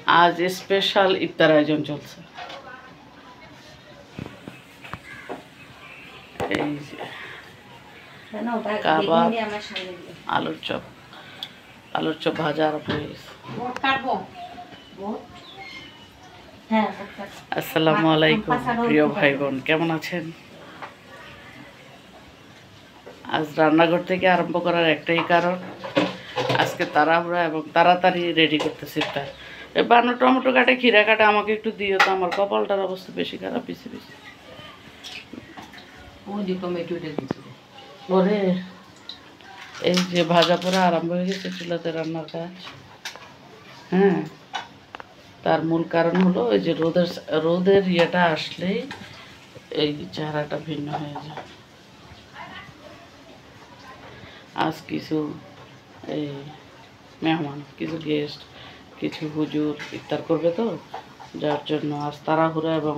আজ স্পেশাল ইফতার আয়োজন চলছে। এই যে কাবাব, আলুর চপ, ভাজা আর আসসালামু আলাইকুম প্রিয় ভাই বোন, কেমন আছেন? আজ রান্নাঘর থেকে আরম্ভ করার একটাই কারণ, আজকে তাড়াহুড়া এবং তাড়াতাড়ি রেডি করতেছি ইফতার। বানো টমেটো কাটে, খিরা কাটে, আমাকে একটু দিও তো, আমার কপালটার অবস্থা বেশি খারাপ। বেশি ওরে এই যে ভাজা পোড়া আরম্ভ হয়ে গেছে চুলাতে রান্নার কাজ। হ্যাঁ, তার মূল কারণ হলো ওই যে রোদের ইয়েটা আসলেই এই চেহারাটা ভিন্ন হয়ে যায়। আজ কিছু এই মেহমান, কিছু গেস্ট, কিছু হুজুর ইফতার করবে, তো যার জন্য আজ তাড়াহুড়া এবং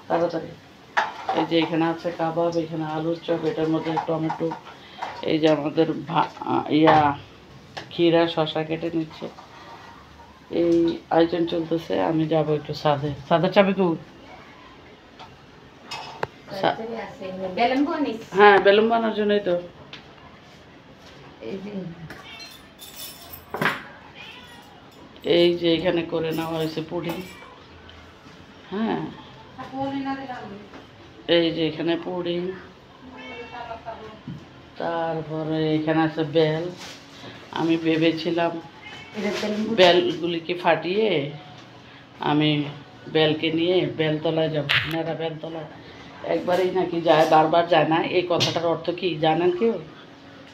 তাড়াতাড়ি। এই যে এখানে আছে কাবাব, এখানে আলুর চপ, এটার মধ্যে টমেটো, এই যে আমাদের ক্ষীরা শশা কেটে নিচ্ছে। এই আয়োজন চলতেছে। আমি যাবো একটু ছাদে। ছাদের চাবি কু? হ্যাঁ, বেলুন বানানোর জন্যই তো। এই যে এখানে করে নেওয়া হয়েছে পুডিং। হ্যাঁ, এই যে এখানে পুডিং, তারপরে এখানে আছে বেল। আমি ভেবেছিলাম বেলগুলিকে ফাটিয়ে আমি বেলকে নিয়ে বেলতলায় যাব। মেয়েরা বেলতলায় একবারেই নাকি যায়, বারবার যায় না। এই কথাটার অর্থ কি জানেন কেউ?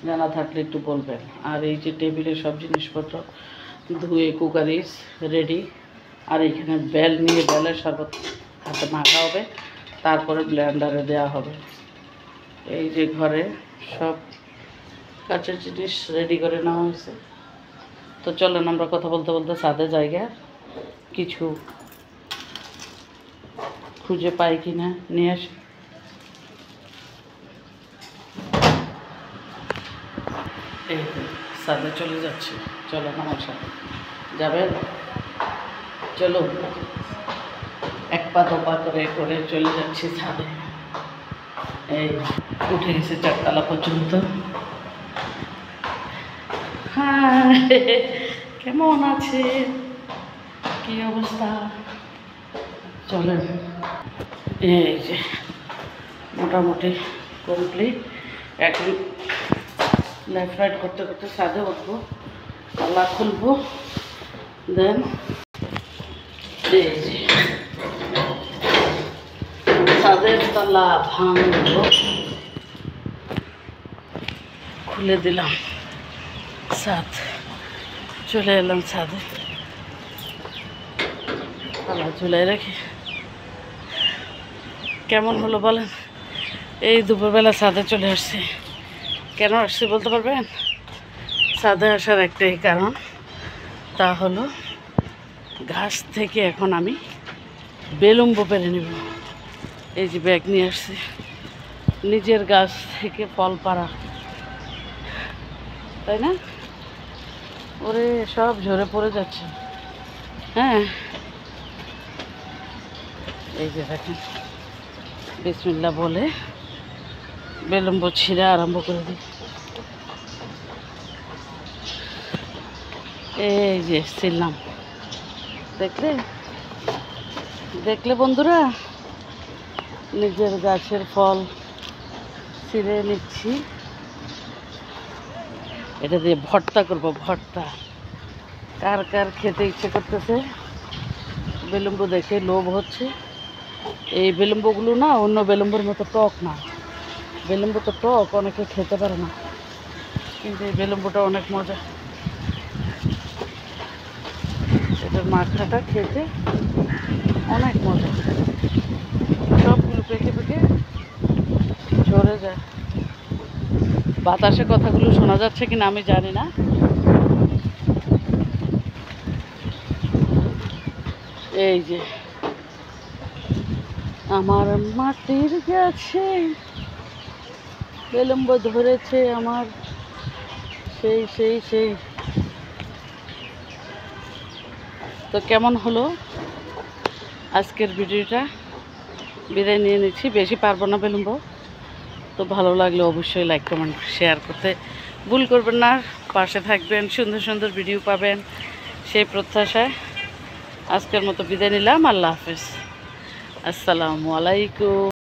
জানা থাকলে একটু বলবেন। আর এই যে টেবিলে সব জিনিসপত্র ধুয়ে কুকারিস রেডি। আর এখানে বেল নিয়ে বেলের শরবত হাতে মাখা হবে, তারপরে ব্লেন্ডারে দেওয়া হবে। এই যে ঘরে সব কাঁচের জিনিস রেডি করে নেওয়া হয়েছে। তো চলেন আমরা কথা বলতে বলতে ছাদে জায়গা কিছু খুঁজে পাই কিনা নিয়ে আসি। এই ছাদে চলে যাচ্ছি, চলেন আমার সাথে। যাবেন? চলো, এক পা দো পা করে করে চলে যাচ্ছি ছাদে। এই উঠে গেছে 4 তলা পর্যন্ত। হ্যাঁ, কেমন আছে, কি অবস্থা? চলেন। এই যে মোটামুটি কমপ্লিট। এখন লেফট রাইট করতে করতে ছাদে উঠবো, তালা খুলবো, দেন এই যে ছাদের তালা ভাঙবো। খুলে দিলাম ছাদ, চলে এলাম ছাদে। তালা ঝুলাই রাখি। কেমন হলো বলেন? এই দুপুরবেলা ছাদে চলে আসছি। কেন আসছি বলতে পারবেন? ছাদে আসার একটাই কারণ, তা হলো গাছ থেকে এখন আমি বেলুম্ব পেরে নেব। এই যে ব্যাগ নিয়ে আসছি, নিজের গাছ থেকে ফল পাড়া, তাই না? ওরে সব ঝরে পড়ে যাচ্ছে। হ্যাঁ, এই যে দেখেন, বিসমিল্লাহ বলে বেলুম্ব ছিঁড়া আরম্ভ করে দিই। এই যে ছিললাম, দেখলে দেখলে বন্ধুরা, নিজের গাছের ফল ছিঁড়ে নিচ্ছি। এটা দিয়ে ভর্তা করব, ভর্তা। কার কার খেতে ইচ্ছে করতেছে? বেলুম্ব দেখে লোভ হচ্ছে। এই বেলুম্বগুলো না অন্য বেলুম্বর মতো টক না। বেলুম্ব তো টক, অনেকে খেতে পারে না, কিন্তু এই বেলুম্বটা অনেক মজা। এটার মাখাটা খেতে অনেক মজা। সবগুলো পেকে পেকে ঝরে যায়। বাতাসে কথাগুলো শোনা যাচ্ছে কিনা আমি জানি না। এই যে আমার মাটির গাছে বেলুম্ব ধরেছে আমার, সেই সেই সেই তো কেমন হলো আজকের ভিডিওটা, বিদায় নিয়ে নিচ্ছি, বেশি পারবো না বিলম্ব। তো ভালো লাগলে অবশ্যই লাইক কমেন্ট শেয়ার করতে ভুল করবেন না, পাশে থাকবেন, সুন্দর সুন্দর ভিডিও পাবেন সেই প্রত্যাশায় আজকের মতো বিদায় নিলাম। আল্লাহ হাফেজ, আসসালামু আলাইকুম।